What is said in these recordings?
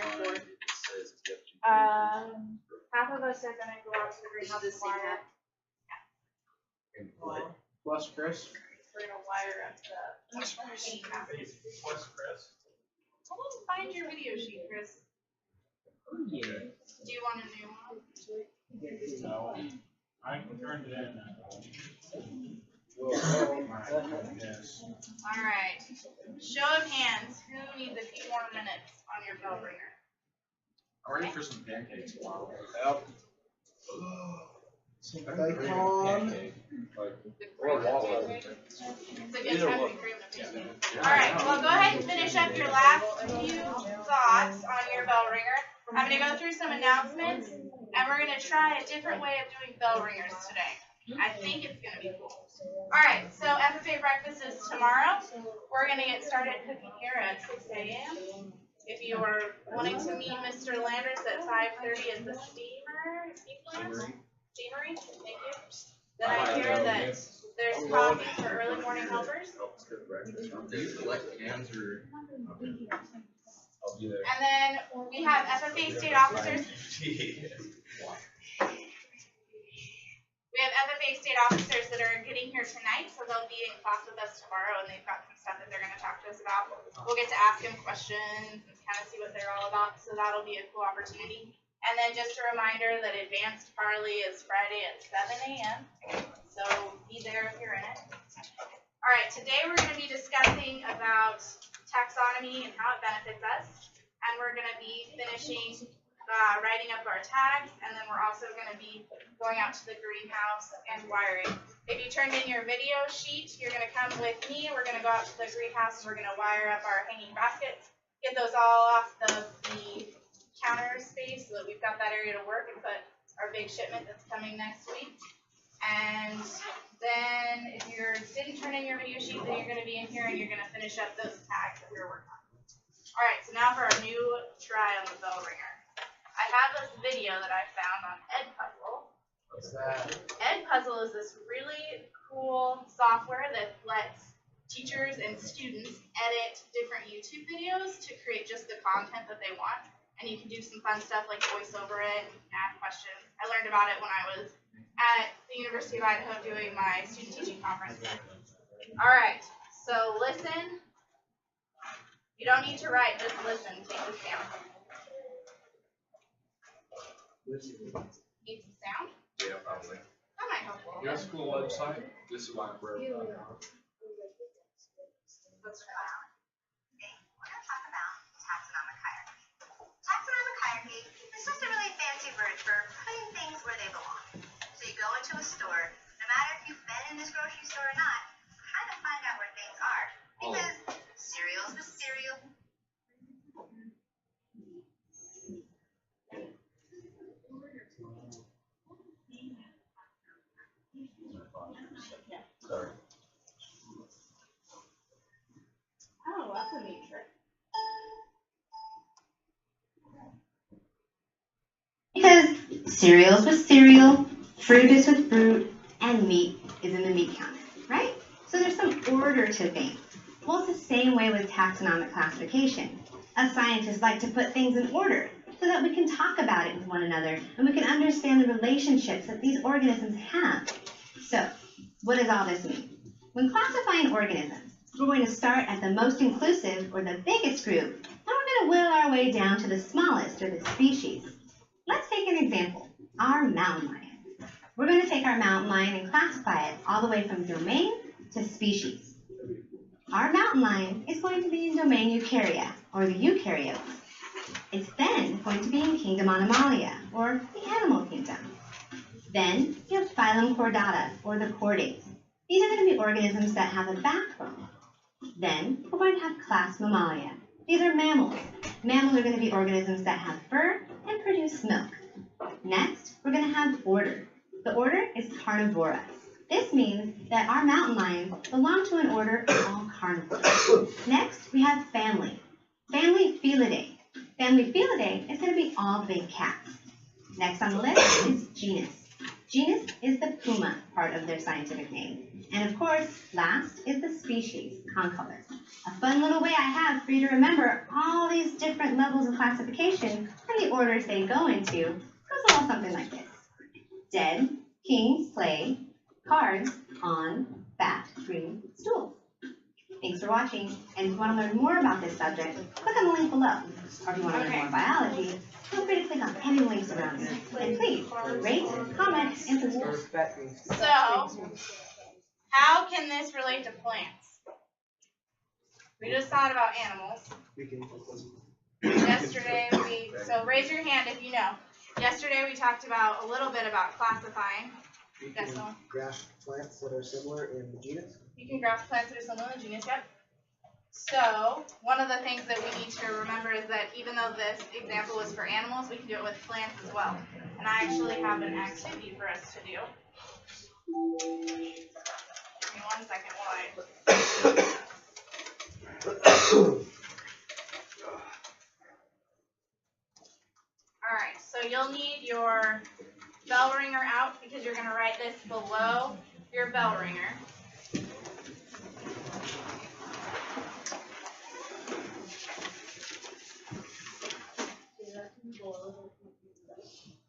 here for? Half of us are gonna go out to the greenhouse and wire. Plus Chris. We're gonna wire up the hanging baskets. Plus Chris. Someone find your video sheet, Chris. Yeah. Do you want a new one? No. I can turn it in now. Yes. Alright. Show of hands, who needs a few more minutes on your bell ringer? I'm ready for some pancakes. Yep. Pancake. Or waffle. It's a good time to cream the pancake. Alright, well go ahead and finish up your last few thoughts on your bell ringer. I'm going to go through some announcements, and we're going to try a different way of doing bell ringers today. I think it's going to be cool. Alright, so FFA breakfast is tomorrow. We're going to get started cooking here at 6 a.m. If you are wanting to meet Mr. Landers at 5:30 at the steamery, thank you. Then I hear that there's coffee for early morning helpers. Do you collect cans or? I'll be there. And then we have FFA state officers. We have FFA state officers that are getting here tonight, so they'll be in class with us tomorrow, and they've got some stuff that they're going to talk to us about. We'll get to ask them questions and kind of see what they're all about, so that'll be a cool opportunity. And then just a reminder that Advanced Parley is Friday at 7 a.m., so be there if you're in it. All right, today we're going to be discussing about taxonomy and how it benefits us, and we're going to be finishing writing up our tags, and then we're also going to be going out to the greenhouse and wiring. If you turned in your video sheet, you're going to come with me. We're going to go out to the greenhouse, and we're going to wire up our hanging baskets, get those all off the counter space so that we've got that area to work and put our big shipment that's coming next week. And then if you didn't turn in your video sheet, then you're going to be in here and you're going to finish up those tags that we're working on. All right, so now for our new try on the bell ringer. I have this video that I found on Edpuzzle. What's that? Edpuzzle is this really cool software that lets teachers and students edit different YouTube videos to create just the content that they want. And you can do some fun stuff like voice over it and add questions. I learned about it when I was at the University of Idaho doing my student teaching conference. All right, so listen. You don't need to write, just listen. Take this down. Need some sound? Yeah, probably. That might help a little You have a bit. school website? This is why I'm broke. Let's try that. Today, we're going to talk about taxonomic hierarchy. Taxonomic hierarchy is just a really fancy word for putting things where they belong. So you go into a store, no matter if you've been in this grocery store or not, you kind of find out where things are. Because cereals with cereal. Sorry. Oh, that's a neat trick. Because cereals with cereal, fruit is with fruit, and meat is in the meat counter, right? So there's some order to things. Well, it's the same way with taxonomic classification. Us scientists like to put things in order so that we can talk about it with one another and we can understand the relationships that these organisms have. So, what does all this mean? When classifying organisms, we're going to start at the most inclusive or the biggest group, and we're going to whittle our way down to the smallest or the species. Let's take an example, our mountain lion. We're going to take our mountain lion and classify it all the way from domain to species. Our mountain lion is going to be in domain Eukarya, or the eukaryotes. It's then going to be in kingdom Animalia, or the animal kingdom. Then you have phylum Chordata, or the chordates. These are going to be organisms that have a backbone. Then we're going to have class Mammalia. These are mammals. Mammals are going to be organisms that have fur and produce milk. Next, we're going to have order. The order is Carnivora. This means that our mountain lions belong to an order of all carnivores. Next, we have family. Family Felidae. Family Felidae is going to be all big cats. Next on the list is genus. Genus is the puma part of their scientific name. And of course, last is the species, concolor. A fun little way I have for you to remember all these different levels of classification and the orders they go into goes a little something like this. Dead, kings play, cards, on, bat, green, stool. Thanks for watching, and if you want to learn more about this subject, click on the link below. Or if you want to learn more biology, feel free to click on any links around you. And please, rate, comment, and subscribe. So, how can this relate to plants? We just thought about animals. Yesterday so raise your hand if you know. Yesterday we talked about a little bit about classifying. You can graph plants that are similar in genus. You can graph plants that are similar in the genus, yep. So, one of the things that we need to remember is that even though this example was for animals, we can do it with plants as well. And I actually have an activity for us to do. Give me 1 second while I... Alright, so you'll need your bell ringer out because you're going to write this below your bell ringer.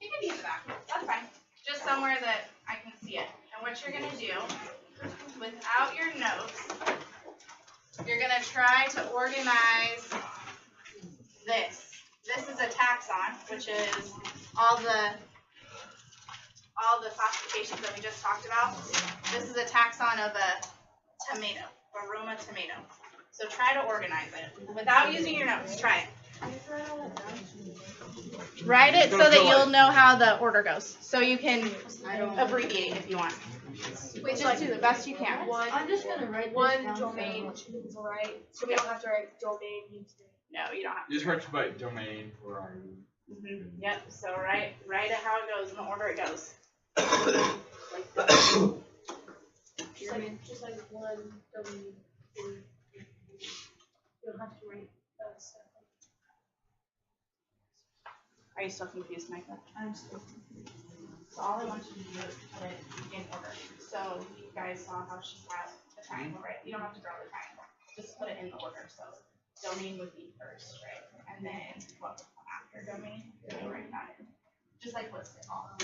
You can be in the back, that's fine. Just somewhere that I can see it. And what you're going to do, without your notes, you're going to try to organize this. This is a taxon, which is all the classifications that we just talked about. This is a taxon of a tomato, a Roma tomato. So try to organize it. Without using your notes, try it. Write it so that you'll know how the order goes. So you can abbreviate if you want. Wait, just do the best you can. I'm just gonna write one domain, right? So we don't have to write domain. No, you don't have to. Just write by domain for our. Yep. So write it how it goes in the order it goes. Just like one domain. You don't have to write stuff. Are you still confused, Micah? I'm still confused. So all I want you to do is put it in order. So you guys saw how she had the triangle, right? You don't have to draw the triangle. Just put it in the order. So domain would be first, right? And then what would come after domain? You'll write that in. Just like list it all.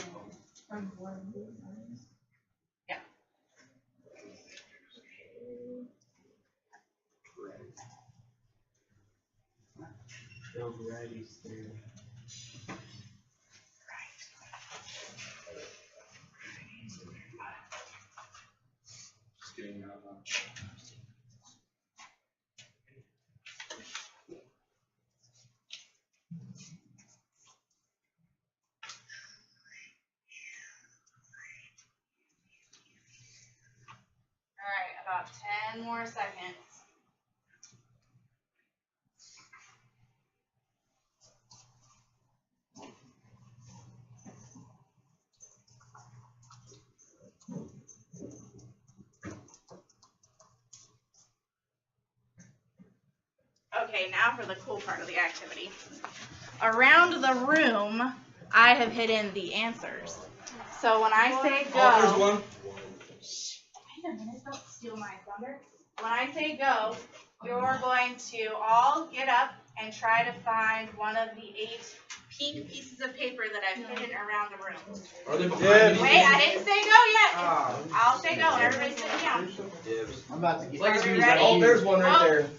Yeah. Varieties there. Just getting out of Alright, about 10 more seconds. Okay, now for the cool part of the activity. Around the room, I have hidden the answers. So when I say go, Oh, there's one. wait a minute, don't steal my thunder. When I say go, you're going to all get up and try to find one of the 8 pink pieces of paper that I've hidden around the room. Are they behind me? Wait, I didn't say go yet. I'll say go. Everybody sit down. I'm about to get. Are we ready? Oh, there's one right there.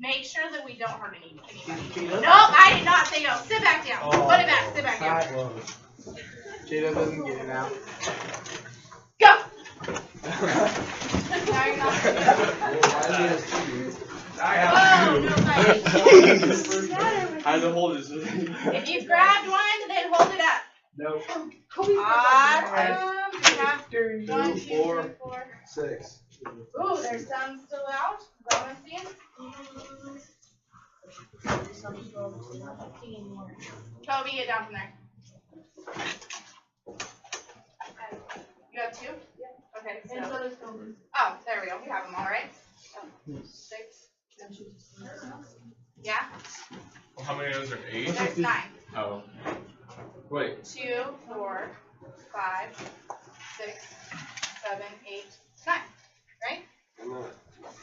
Make sure that we don't hurt anybody. Nope, I did not say go. Sit back down. Put it back. Sit back down. Jada doesn't get it now. Go. Now you're not. Whoa, no fighting. I had to hold his. If you grabbed one, then hold it up. No. Awesome. We have 2, 1, 2, 3, 4, 4. 6. Ooh, there's some still out. Going to see. Toby, get down from there. You have 2? Yeah. Okay, so. Oh, there we go. We have them all, right? 6. Yeah? How many of those are 8? There's 9. Oh. Wait. 2, 4, 5, 6, 7, 8, 9. Right?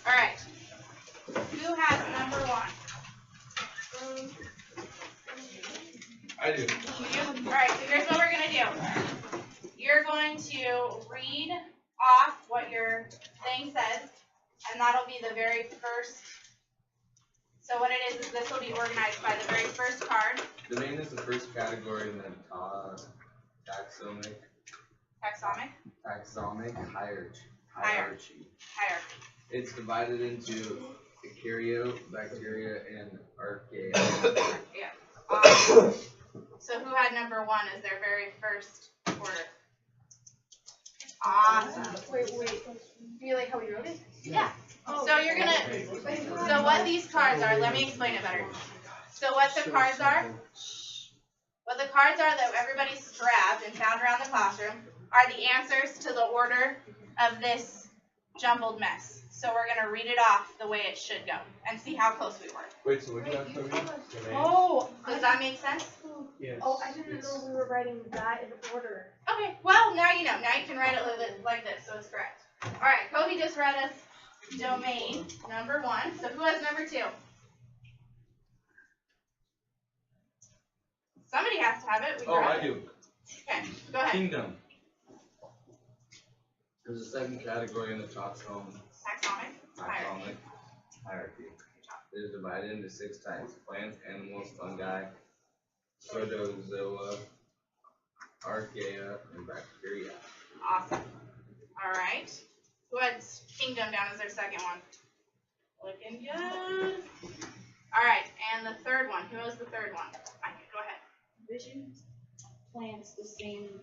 Alright. Who has number 1? I do. You do? Alright, so here's what we're going to do. You're going to read off what your thing says, and that'll be the very first. So what it is this will be organized by the very first card. Domain is the first category in the taxonomic hierarchy. It's divided into eukaryote, bacteria, and archaea. Yeah. So who had number 1 as their very first order? Awesome. Wait. Do you like how we wrote it? Yeah. Oh. So you're gonna. So what these cards are? Let me explain it better. So what the cards are? What the cards are that everybody's grabbed and found around the classroom are the answers to the order of this jumbled mess. So we're gonna read it off the way it should go and see how close we were. Wait, so what do you have, Toby? Oh, Does that make sense? Yes. oh, I didn't know we were writing that in order. Okay. Well, now you know. Now you can write it like this, so it's correct. All right. Kobe just read us domain number 1. So who has number 2? Somebody has to have it. We Oh, grab I it. do. Okay. Go ahead. Kingdom. There's a second category in the taxonomic hierarchy. It is divided into 6 types: plants, animals, fungi, protozoa, archaea, and bacteria. Awesome. All right. Who had kingdom down as their second one? Looking good. All right. And the third one. Who was the third one? Go ahead. Division. Plants, the same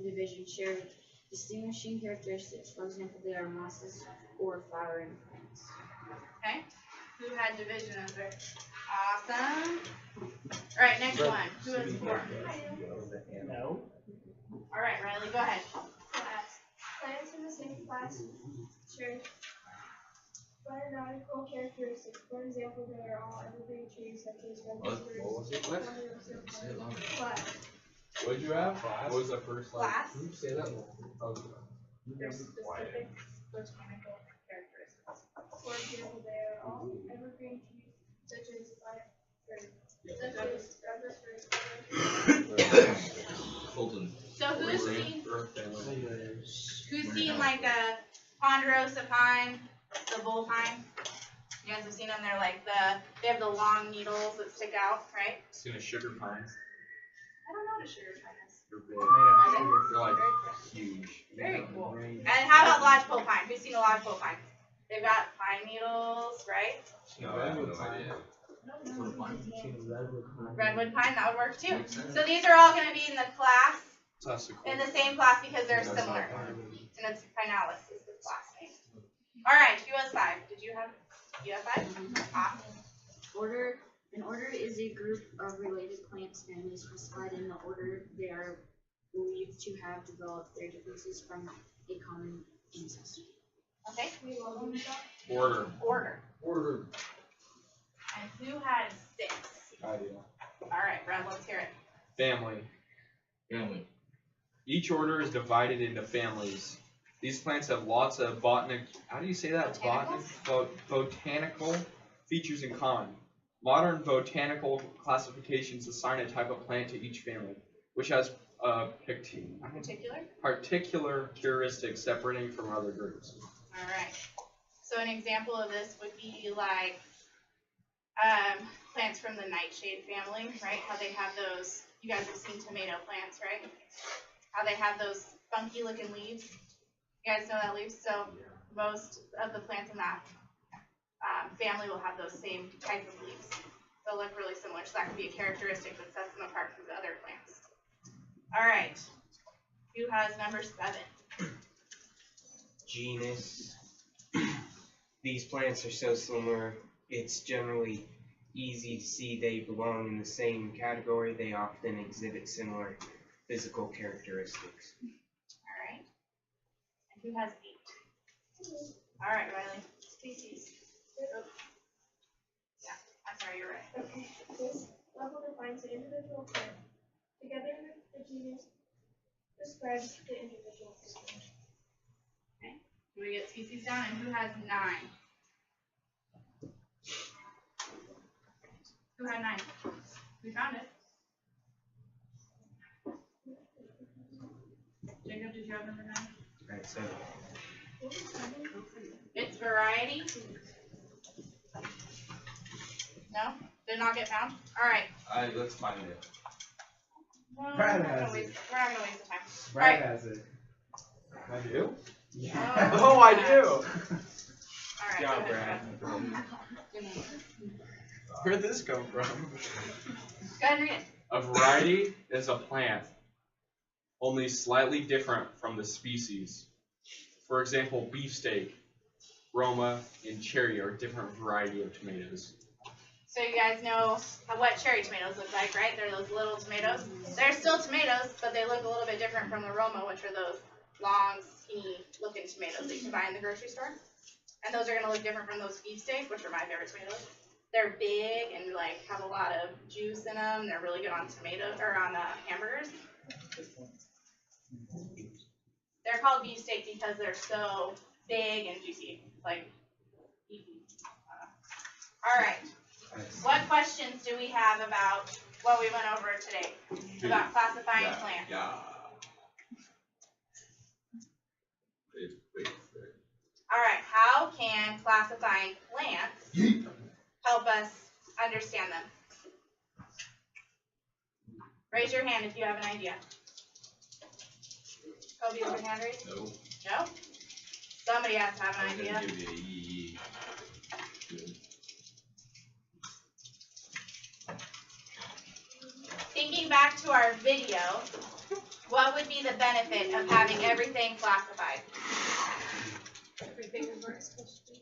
division, share distinguishing characteristics. For example, they are mosses or flowering plants. Okay. Who had division as their? Awesome. All right. Next one. Who has 4? No. All right, Riley. Go ahead. Plants in the same class share biological characteristics. For example, they are all evergreen trees such as redwood. What was it? What? Say it louder. Class. What did you have? What was the first line? Class. Say that. Their specific botanical characteristics. For example, they are all evergreen trees such as Colton. So who's seen For a family. who's seen like the ponderosa pine, the bull pine? You guys have seen them. They're like they have the long needles that stick out, right? Seen a sugar pine. I don't know what a sugar pine is. They're big. Are They're like they? huge. Very cool. And how about lodgepole pine? Who's seen a lodgepole pine? They've got pine needles, right? No, I have no idea. Redwood pine, that would work too. So these are all going to be in the class, in the same class because they're similar. And it's Pinalis is the class name. All right, who has 5? Did you have 5? Awesome. An order is a group of related plants families classified in the order they are believed to have developed their differences from a common ancestor. Okay. Order. And who had 6? I do. All right, Brad, let's hear it. Family. Each order is divided into families. These plants have lots of how do you say that? Botanical features in common. Modern botanical classifications assign a type of plant to each family, which has particular characteristics separating from other groups. All right. So an example of this would be like plants from the nightshade family, right? How they have those, you guys have seen tomato plants, right? How they have those funky looking leaves. You guys know that leaves? So most of the plants in that family will have those same type of leaves. They'll look really similar. So that could be a characteristic that sets them apart from the other plants. All right. Who has number 7? Genus. These plants are so similar, it's generally easy to see they belong in the same category. They often exhibit similar physical characteristics. All right. And who has 8? All right, Riley. Species. Oh. Yeah, I'm sorry, you're right. Okay. This level defines the individual plant. Together, the genus describes the individual species. Can we get species down? And who has 9? Who had 9? We found it. Jacob, did you have number 9? Right, so It's variety. No? Did not get found? Alright. Let's find it. Well, Brad we're not has gonna waste the time. Brad has it. I do? Yeah. Oh, I do! Alright. job, go ahead. Brad. Where'd this come from? Go ahead and read it. A variety is a plant, only slightly different from the species. For example, beefsteak, Roma, and cherry are different variety of tomatoes. So you guys know what cherry tomatoes look like, right? They're those little tomatoes. They're still tomatoes, but they look a little bit different from the Roma, which are those long, skinny looking tomatoes that you can buy in the grocery store. And those are gonna look different from those beefsteak, which are my favorite tomatoes. They're big and like have a lot of juice in them. They're really good on hamburgers. They're called beefsteak because they're so big and juicy, like beefy. All right. What questions do we have about what we went over today about classifying plants? Yeah. Wait. All right. How can classifying plants help us understand them? Raise your hand if you have an idea. Kobe, is your hand raised? No. No? Somebody has to have an idea. Give you a yee. Good. Thinking back to our video, what would be the benefit of having everything classified? Everything is where it's supposed to be.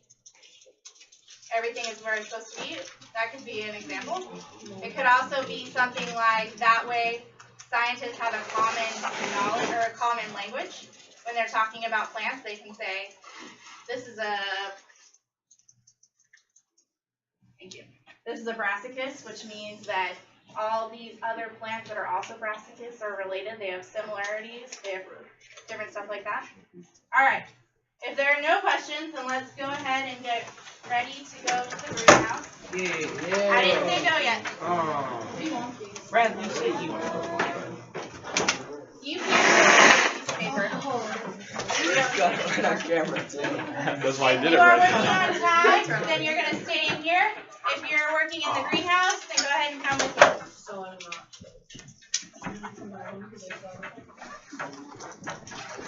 Everything is where it's supposed to be. That could be an example. It could also be something like that way scientists have a common knowledge or a common language. When they're talking about plants, they can say, this is a brassicus, which means that all these other plants that are also brassicus are related. They have similarities. They have different stuff like that. All right. If there are no questions, then let's go ahead and get ready to go to the greenhouse. Yeah. I didn't say go yet. Oh. Brad, you said you. You can piece of paper. Got it right on camera too. That's why I If did you it are right. working on time, then you're going to stay in here. If you're working in the greenhouse, then go ahead and come with me. So I'm not.